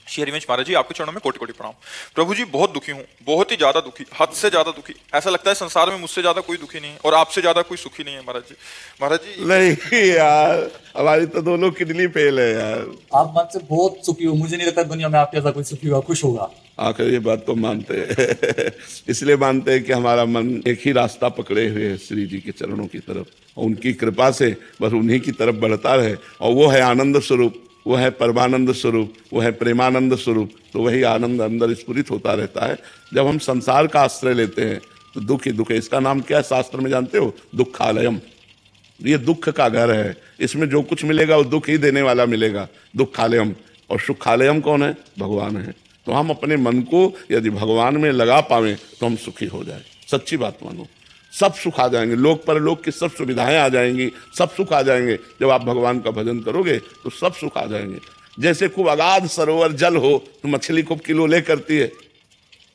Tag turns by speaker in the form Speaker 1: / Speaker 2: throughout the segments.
Speaker 1: श्री हरिवंश महाराज जी, आपके चरणों में कोटि कोटि प्रणाम। प्रभु जी, बहुत दुखी हूँ, बहुत ही ज्यादा दुखी, हद से ज्यादा दुखी। ऐसा लगता है संसार में मुझसे ज्यादा कोई दुखी नहीं है और आपसे ज्यादा कोई सुखी नहीं है महाराज जी। महाराज जी,
Speaker 2: नहीं यार, हमारी तो दोनों किडनी फेल है यार।
Speaker 3: आप मन से बहुत सुखी हो, मुझे नहीं लगता दुनिया में आपके ऐसा कोई सुखी होगा, खुश होगा।
Speaker 2: आखिर ये बात तो मानते हैं इसलिए मानते हैं कि हमारा मन एक ही रास्ता पकड़े हुए है, श्री जी के चरणों की तरफ, और उनकी कृपा से बस उन्हीं की तरफ बढ़ता रहे। और वो है आनंद स्वरूप, वो है परमानंद स्वरूप, वो है प्रेमानंद स्वरूप। तो वही आनंद अंदर स्फुरित होता रहता है। जब हम संसार का आश्रय लेते हैं तो दुख ही दुख है। इसका नाम क्या है शास्त्र में जानते हो? दुखालयम। ये दुख का घर है, इसमें जो कुछ मिलेगा वो दुख ही देने वाला मिलेगा, दुखालयम। और सुखालयम कौन है? भगवान है। तो हम अपने मन को यदि भगवान में लगा पावें तो हम सुखी हो जाए। सच्ची बात मानो, सब सुख आ जाएंगे, लोक परलोक की सब सुविधाएं आ जाएंगी, सब सुख आ जाएंगे। जब आप भगवान का भजन करोगे तो सब सुख आ जाएंगे। जैसे खूब अगाध सरोवर जल हो तो मछली खूब किलोले करती है,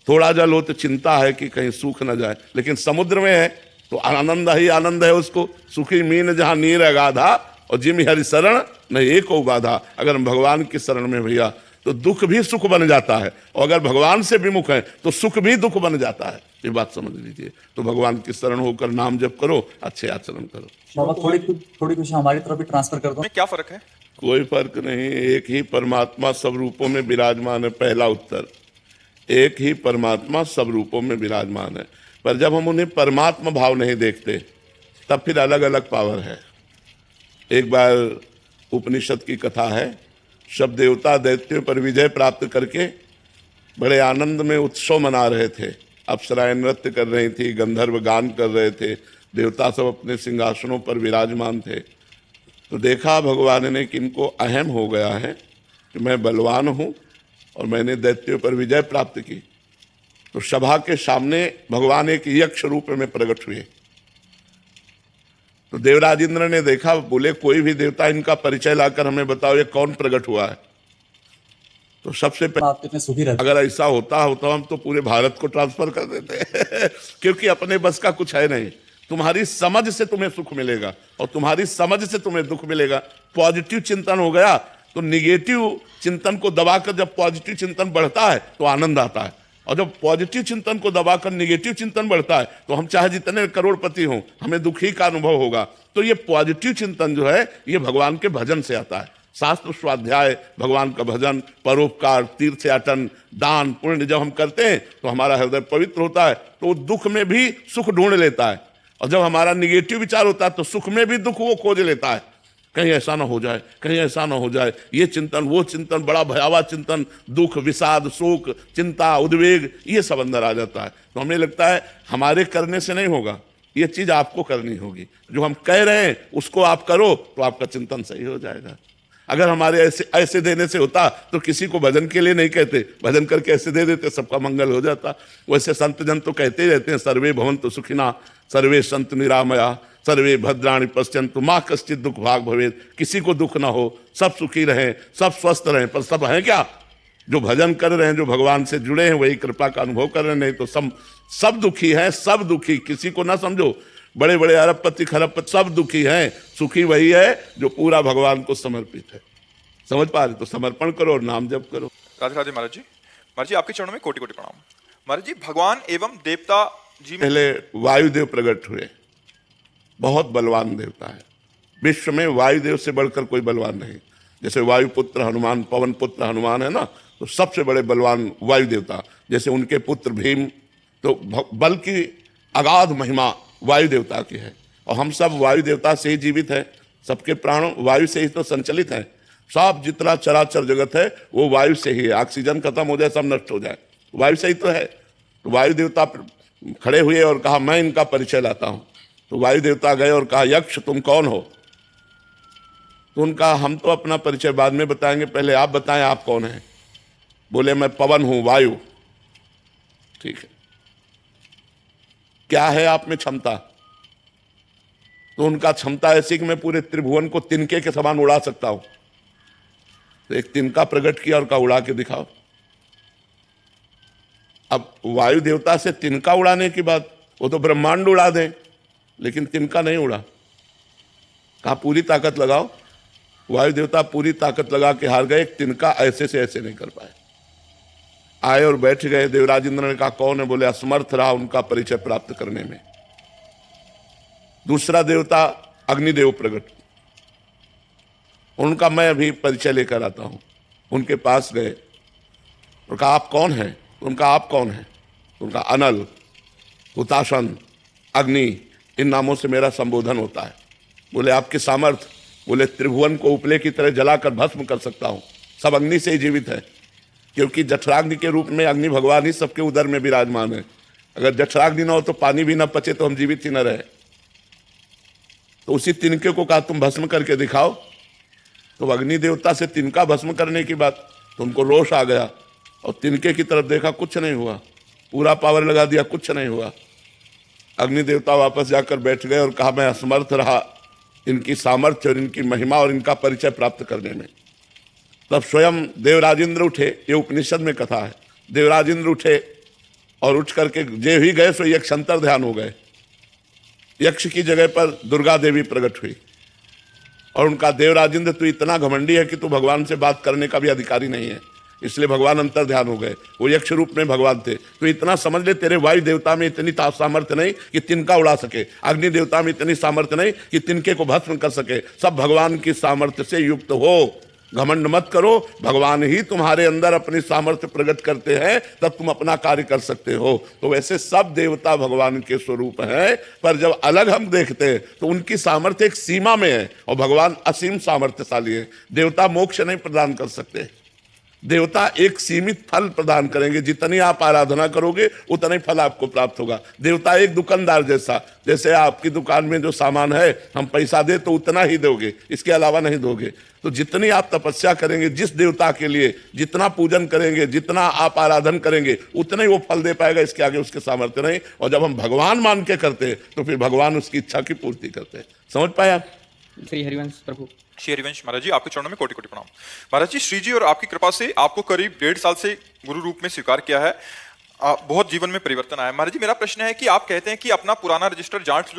Speaker 2: थोड़ा जल हो तो चिंता है कि कहीं सूख न जाए, लेकिन समुद्र में है तो आनंद ही आनंद है उसको। सुखी मीन जहां नीर अगाधा और जिम हरि शरण न एको बाधा। अगर हम भगवान की शरण में भैया तो दुख भी सुख बन जाता है, और अगर भगवान से विमुख है तो सुख भी दुख बन जाता है। ये बात समझ लीजिए। तो भगवान की शरण होकर नाम जप करो, अच्छे आचरण करो।
Speaker 3: बाबा थोड़ी कुछ हमारी तरफ भी ट्रांसफर कर दो।
Speaker 1: में क्या फर्क है?
Speaker 2: कोई फर्क नहीं, एक ही परमात्मा सब रूपों में विराजमान है। पहला उत्तर, एक ही परमात्मा सब रूपों में विराजमान है। पर जब हम उन्हें परमात्मा भाव नहीं देखते तब फिर अलग अलग पावर है। एक बार उपनिषद की कथा है, सब देवता दैत्यों पर विजय प्राप्त करके बड़े आनंद में उत्सव मना रहे थे। अप्सराएं नृत्य कर रही थी, गंधर्व गान कर रहे थे, देवता सब अपने सिंहासनों पर विराजमान थे। तो देखा भगवान ने कि इनको अहम हो गया है कि मैं बलवान हूँ और मैंने दैत्यों पर विजय प्राप्त की। तो सभा के सामने भगवान एक यक्ष रूप में प्रकट हुए। तो देवराज इंद्र ने देखा, बोले कोई भी देवता इनका परिचय लाकर हमें बताओ ये कौन प्रकट हुआ है। तो सबसे पहले
Speaker 3: आप कितने सुखी रहते।
Speaker 2: अगर ऐसा होता हम तो पूरे भारत को ट्रांसफर कर देते क्योंकि अपने बस का कुछ है नहीं। तुम्हारी समझ से तुम्हें सुख मिलेगा और तुम्हारी समझ से तुम्हें दुख मिलेगा। पॉजिटिव चिंतन हो गया तो निगेटिव चिंतन को दबाकर जब पॉजिटिव चिंतन बढ़ता है तो आनंद आता है, और जब पॉजिटिव चिंतन को दबाकर निगेटिव चिंतन बढ़ता है तो हम चाहे जितने करोड़पति हों हमें दुखी का अनुभव होगा। तो ये पॉजिटिव चिंतन जो है ये भगवान के भजन से आता है। शास्त्र स्वाध्याय, भगवान का भजन, परोपकार, तीर्थयाटन, दान पुण्य जब हम करते हैं तो हमारा हृदय पवित्र होता है, तो दुख में भी सुख ढूंढ लेता है। और जब हमारा निगेटिव विचार होता है तो सुख में भी दुख वो खोज लेता है। कहीं ऐसा ना हो जाए, कहीं ऐसा ना हो जाए, ये चिंतन वो चिंतन, बड़ा भयावह चिंतन, दुख, विषाद, शोक, चिंता, उद्वेग, ये सब अंदर आ जाता है। तो हमें लगता है हमारे करने से नहीं होगा, ये चीज आपको करनी होगी। जो हम कह रहे हैं उसको आप करो तो आपका चिंतन सही हो जाएगा। अगर हमारे ऐसे देने से होता तो किसी को भजन के लिए नहीं कहते, भजन करके ऐसे दे देते, सबका मंगल हो जाता। वैसे संत जन तो कहते ही रहते हैं, सर्वे भवन्तु सुखिना, सर्वे सन्तु निरामया, सर्वे भद्राणि पश्यन्तु माँ कश्चित् दुख भाग भवेत्। किसी को दुख ना हो, सब सुखी रहें, सब स्वस्थ रहें। पर सब हैं क्या? जो भजन कर रहे हैं, जो भगवान से जुड़े हैं, वही कृपा का अनुभव कर रहे हैं। नहीं तो सब दुखी हैं, सब दुखी। किसी को ना समझो, बड़े बड़े अरबपति खरबपति सब दुखी हैं, सुखी वही है जो पूरा भगवान को समर्पित है। समझ पा रहे? तो समर्पण करो और नाम जप करो।
Speaker 1: राधे राधे महाराज जी। महाराज जी, आपके चरणों में कोटि कोटि प्रणाम। महाराज जी, भगवान एवं देवता जी में
Speaker 2: पहले वायुदेव प्रकट हुए, बहुत बलवान देवता है। विश्व में वायुदेव से बढ़कर कोई बलवान नहीं। जैसे वायुपुत्र हनुमान, पवन पुत्र हनुमान है ना, तो सबसे बड़े बलवान वायु देवता। जैसे उनके पुत्र भीम, तो बल की अगाध महिमा वायु देवता की है। और हम सब वायु देवता से ही जीवित है, सबके प्राण वायु से ही तो संचलित हैं। सब जितना चराचर जगत है वो वायु से ही है। ऑक्सीजन खत्म हो जाए, सब नष्ट हो जाए, वायु से ही तो है। तो वायु देवता खड़े हुए और कहा मैं इनका परिचय लाता हूं। तो वायु देवता गए और कहा यक्ष तुम कौन हो? तो उनका हम तो अपना परिचय बाद में बताएंगे, पहले आप बताएं आप कौन हैं। बोले मैं पवन हूं, वायु। ठीक है, क्या है आप में क्षमता? तो उनका क्षमता ऐसी कि मैं पूरे त्रिभुवन को तिनके के समान उड़ा सकता हूं। तो एक तिनका प्रकट किया और कहा उड़ा के दिखाओ। अब वायु देवता से तिनका उड़ाने की बात, वो तो ब्रह्मांड उड़ा दें, लेकिन तिनका नहीं उड़ा। कहा पूरी ताकत लगाओ। वायु देवता पूरी ताकत लगा के हार गए, एक तिनका ऐसे से ऐसे नहीं कर पाए। आए और बैठ गए। देवराज इंद्र ने कहा कौन है? बोले असमर्थ रहा उनका परिचय प्राप्त करने में। दूसरा देवता अग्निदेव प्रकट, उनका मैं अभी परिचय लेकर आता हूं। उनके पास गए और कहा आप कौन हैं? उनका आप कौन हैं? उनका अनल, हुताशन, अग्नि, इन नामों से मेरा संबोधन होता है। बोले आपके सामर्थ? बोले त्रिभुवन को उपले की तरह जलाकर भस्म कर सकता हूं। सब अग्नि से ही जीवित है, क्योंकि जठराग्नि के रूप में अग्नि भगवान ही सबके उदर में विराजमान है। अगर जठराग्नि न हो तो पानी भी न पचे तो हम जीवित ही न रहे। तो उसी तिनके को कहा तुम भस्म करके दिखाओ। तो अग्नि देवता से तिनका भस्म करने की बात, तो उनको रोष आ गया और तिनके की तरफ देखा, कुछ नहीं हुआ। पूरा पावर लगा दिया, कुछ नहीं हुआ। अग्नि देवता वापस जाकर बैठ गए और कहा मैं असमर्थ रहा इनकी सामर्थ्य और इनकी महिमा और इनका परिचय प्राप्त करने में। तब स्वयं देवराजेंद्र उठे, ये उपनिषद में कथा है। देवराजेंद्र उठे और उठ करके जे ही गए सो यक्ष अंतर ध्यान हो गए। यक्ष की जगह पर दुर्गा देवी प्रकट हुई और उनका देवराजेंद्र तू इतना घमंडी है कि तू भगवान से बात करने का भी अधिकारी नहीं है, इसलिए भगवान अंतर ध्यान हो गए। वो यक्ष रूप में भगवान थे। तो इतना समझ ले तेरे वायु देवता में इतनी सामर्थ्य नहीं कि तिनका उड़ा सके, अग्नि देवता में इतनी सामर्थ्य नहीं कि तिनके को भस्म कर सके। सब भगवान की सामर्थ्य से युक्त हो। घमंड मत करो, भगवान ही तुम्हारे अंदर अपनी सामर्थ्य प्रकट करते हैं, तब तुम अपना कार्य कर सकते हो। तो वैसे सब देवता भगवान के स्वरूप हैं, पर जब अलग हम देखते हैं तो उनकी सामर्थ्य एक सीमा में है और भगवान असीम सामर्थ्यशाली है। देवता मोक्ष नहीं प्रदान कर सकते, देवता एक सीमित फल प्रदान करेंगे। जितनी आप आराधना करोगे उतना ही फल आपको प्राप्त होगा। देवता एक दुकानदार जैसा, जैसे आपकी दुकान में जो सामान है हम पैसा दे तो उतना ही दोगे, इसके अलावा नहीं दोगे। तो जितनी आप तपस्या करेंगे, जिस देवता के लिए जितना पूजन करेंगे, जितना आप आराधन करेंगे, उतना ही वो फल दे पाएगा, इसके आगे उसके सामर्थ्य नहीं। और जब हम भगवान मान के करते हैं तो फिर भगवान उसकी इच्छा की पूर्ति करते हैं। समझ पाए आप?
Speaker 4: श्री हरिवंश प्रभु।
Speaker 1: श्री हरिवंश महाराज जी, आपके चरणों में कोटि कोटि प्रणाम। महाराज जी, श्री जी और आपकी कृपा से आपको करीब 1.5 साल से गुरु रूप में स्वीकार किया है। बहुत जीवन में परिवर्तन आया। महाराज जी, मेरा प्रश्न है कि आप कहते हैं कि अपना पुराना रजिस्टर जांच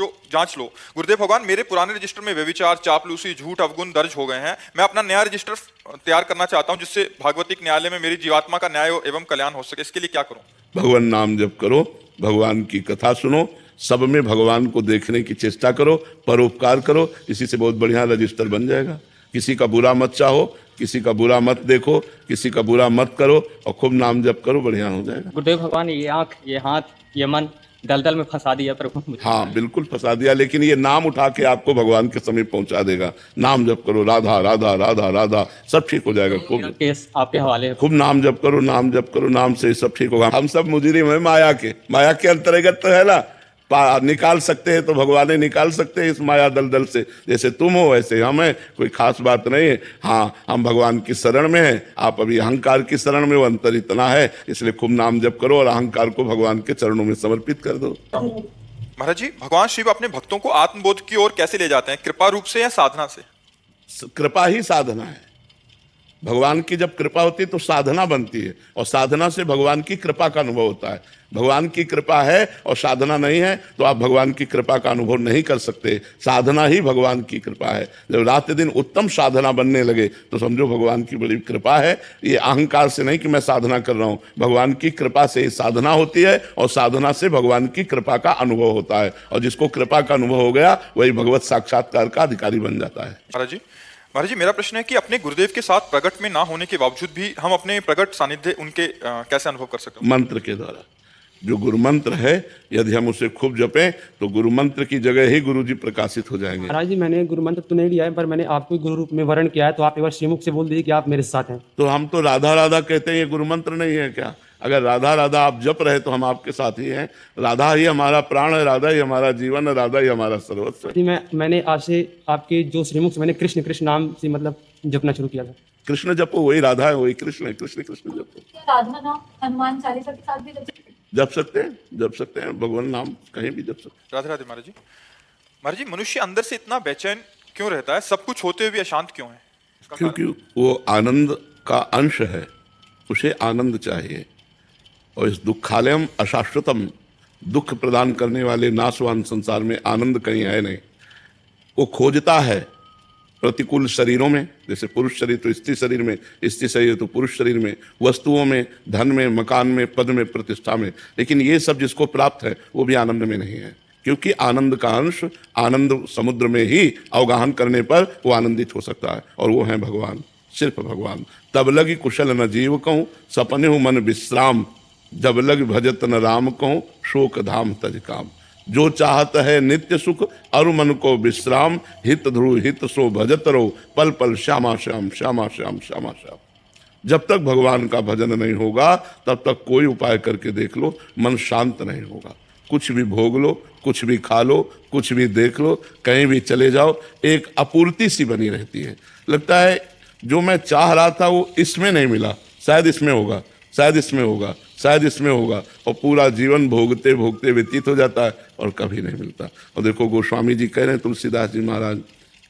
Speaker 1: लो। गुरुदेव भगवान, मेरे पुराने रजिस्टर में व्यभिचार, चापलूसी, झूठ, अवगुण दर्ज हो गए हैं। मैं अपना नया रजिस्टर तैयार करना चाहता हूं, जिससे भागवतिक न्यायालय में मेरी जीवात्मा का न्याय एवं कल्याण हो सके। इसके लिए क्या करूं?
Speaker 2: भगवान नाम जप करो, भगवान की कथा सुनो, सब में भगवान को देखने की चेष्टा करो, परोपकार करो, इसी से बहुत बढ़िया रजिस्टर बन जाएगा। किसी का बुरा मत चाहो, किसी का बुरा मत देखो, किसी का बुरा मत करो और खूब नाम जप करो, बढ़िया हो जाएगा।
Speaker 4: गुरुदेव भगवान, ये आंख, ये हाथ, ये मन दलदल में फंसा दिया प्रभु मुझे।
Speaker 2: हाँ, बिल्कुल फंसा दिया, लेकिन ये नाम उठा के आपको भगवान के समीप पहुंचा देगा। नाम जप करो, राधा राधा राधा राधा, सब ठीक हो जाएगा। खूब
Speaker 4: केस आपके हवाले है।
Speaker 2: खूब नाम जप करो, नाम जप करो, नाम से सब ठीक होगा। हम सब मुजरिम है माया के अंतर्गत तो है ना। निकाल सकते हैं तो भगवान ने निकाल सकते हैं इस माया दलदल से। जैसे तुम हो वैसे हम हैं, कोई खास बात नहीं है। हाँ, हम भगवान की शरण में हैं, आप अभी अहंकार की शरण में हो, अंतर इतना है। इसलिए खूब नाम जप करो और अहंकार को भगवान के चरणों में समर्पित कर दो।
Speaker 1: महाराज जी, भगवान शिव अपने भक्तों को आत्मबोध की ओर कैसे ले जाते हैं? कृपा रूप से या साधना से?
Speaker 2: कृपा ही साधना है। भगवान की जब कृपा होती है तो साधना बनती है, और साधना से भगवान की कृपा का अनुभव होता है। भगवान की कृपा है और साधना नहीं है तो आप भगवान की कृपा का अनुभव नहीं कर सकते। साधना ही भगवान की कृपा है। जब रात दिन उत्तम साधना बनने लगे तो समझो भगवान की बड़ी कृपा है। ये अहंकार से नहीं कि मैं साधना कर रहा हूँ, भगवान की कृपा से साधना होती है और साधना से भगवान की कृपा का अनुभव होता है। और जिसको कृपा का अनुभव हो गया वही भगवत साक्षात्कार का अधिकारी बन जाता है।
Speaker 1: महाराज जी, मेरा प्रश्न है कि अपने गुरुदेव के साथ प्रकट में ना होने के बावजूद भी हम अपने प्रकट सानिध्य उनके कैसे अनुभव कर सकते हैं?
Speaker 2: मंत्र के द्वारा। जो गुरु मंत्र है, यदि हम उसे खूब जपें तो गुरु मंत्र की जगह ही गुरु जी प्रकाशित हो जाएंगे।
Speaker 5: महाराज जी, मैंने गुरु मंत्र तो नहीं लिया है, पर मैंने आपको गुरु रूप में वर्ण किया है, तो आप एक बार श्रीमुख से बोल दीजिए कि आप मेरे साथ हैं।
Speaker 2: तो हम तो राधा राधा कहते हैं, ये गुरु मंत्र नहीं है क्या? अगर राधा राधा आप जप रहे तो हम आपके साथ ही हैं। राधा ही हमारा प्राण है, राधा ही हमारा जीवन है, राधा ही हमारा सर्वस्व है।
Speaker 5: जी, मैंने आज से आपके जो श्रीमुख से मैंने कृष्ण कृष्ण नाम से मतलब जपना शुरू किया था।
Speaker 2: कृष्ण जपो, वही राधा है, वही कृष्ण है। कृष्ण कृष्ण जपो।
Speaker 6: राधा नाम हनुमान चालीसा के साथ भी
Speaker 2: जप सकते हैं, भगवान नाम कहीं भी जप सकते हैं।
Speaker 1: राधे राधे। महाराज जी, मनुष्य अंदर से इतना बेचैन क्यों रहता है? सब कुछ होते हुए भी अशांत क्यों है?
Speaker 2: क्योंकि वो आनंद का अंश है, उसे आनंद चाहिए। और इस दुखालयम अशाश्वतम, दुख प्रदान करने वाले नाशवान संसार में आनंद कहीं है नहीं। वो खोजता है प्रतिकूल शरीरों में, जैसे पुरुष शरीर तो स्त्री शरीर में, स्त्री शरीर तो पुरुष शरीर में, वस्तुओं में, धन में, मकान में, पद में, प्रतिष्ठा में। लेकिन ये सब जिसको प्राप्त है वो भी आनंद में नहीं है, क्योंकि आनंद का अंश आनंद समुद्र में ही अवगाहन करने पर वो आनंदित हो सकता है, और वो है भगवान, सिर्फ भगवान। तब लगी कुशल न जीव कहूँ, सपने हूँ मन विश्राम, जब लग भजत न राम कहूँ, शोक धाम तज काम। जो चाहत है नित्य सुख, अरु मन को विश्राम, हित ध्रुव हित सो भजत रहो, पल पल श्यामा श्याम श्यामा श्याम श्यामा श्याम। जब तक भगवान का भजन नहीं होगा तब तक कोई उपाय करके देख लो, मन शांत नहीं होगा। कुछ भी भोग लो, कुछ भी खा लो, कुछ भी देख लो, कहीं भी चले जाओ, एक अपूर्ति सी बनी रहती है। लगता है जो मैं चाह रहा था वो इसमें नहीं मिला, शायद इसमें होगा, शायद इसमें होगा, शायद इसमें होगा, और पूरा जीवन भोगते भोगते व्यतीत हो जाता है और कभी नहीं मिलता। और देखो गोस्वामी जी कह रहे हैं, तुलसीदास जी महाराज,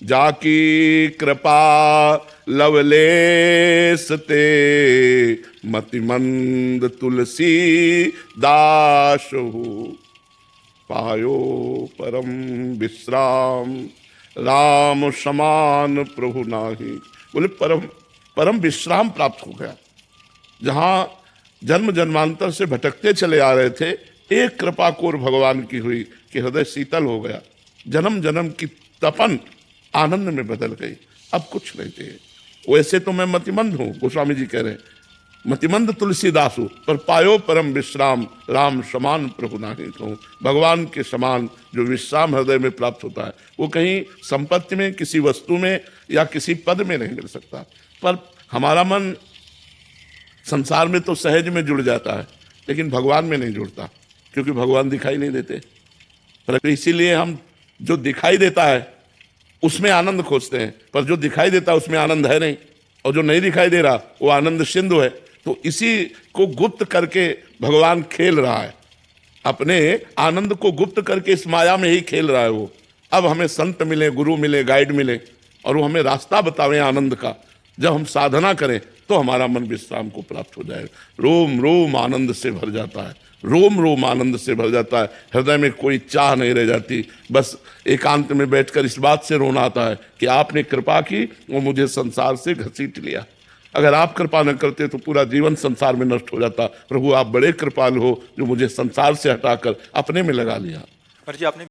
Speaker 2: जाकी कृपा लवलेस ते, मतिमंद तुलसी दास हो, पायो परम विश्राम, राम समान प्रभु नाही। बोले परम विश्राम प्राप्त हो गया। जहां जन्म जन्मांतर से भटकते चले आ रहे थे, एक कृपा कोर भगवान की हुई कि हृदय शीतल हो गया, जन्म जन्म की तपन आनंद में बदल गई, अब कुछ नहीं चाहिए। वैसे तो मैं मतिमंद हूं, गोस्वामी जी कह रहे हैं, मतिमंद तुलसीदास हूं, पर पायो परम विश्राम, राम समान प्रभु नाही कहूं। भगवान के समान जो विश्राम हृदय में प्राप्त होता है वो कहीं संपत्ति में, किसी वस्तु में या किसी पद में नहीं मिल सकता। पर हमारा मन संसार में तो सहज में जुड़ जाता है, लेकिन भगवान में नहीं जुड़ता, क्योंकि भगवान दिखाई नहीं देते। पर इसीलिए हम जो दिखाई देता है उसमें आनंद खोजते हैं, पर जो दिखाई देता है उसमें आनंद है नहीं, और जो नहीं दिखाई दे रहा वो आनंद सिंधु है। तो इसी को गुप्त करके भगवान खेल रहा है, अपने आनंद को गुप्त करके इस माया में ही खेल रहा है वो। अब हमें संत मिले, गुरु मिले, गाइड मिले, और वो हमें रास्ता बतावें आनंद का। जब हम साधना करें तो हमारा मन विश्राम को प्राप्त हो जाएगा। रोम रोम आनंद से भर जाता है, रोम रोम आनंद से भर जाता है, हृदय में कोई चाह नहीं रह जाती। बस एकांत में बैठकर इस बात से रोना आता है कि आपने कृपा की, वो मुझे संसार से घसीट लिया। अगर आप कृपा न करते तो पूरा जीवन संसार में नष्ट हो जाता। प्रभु आप बड़े कृपालु हो जो मुझे संसार से हटाकर अपने में लगा लिया।
Speaker 1: जी आपने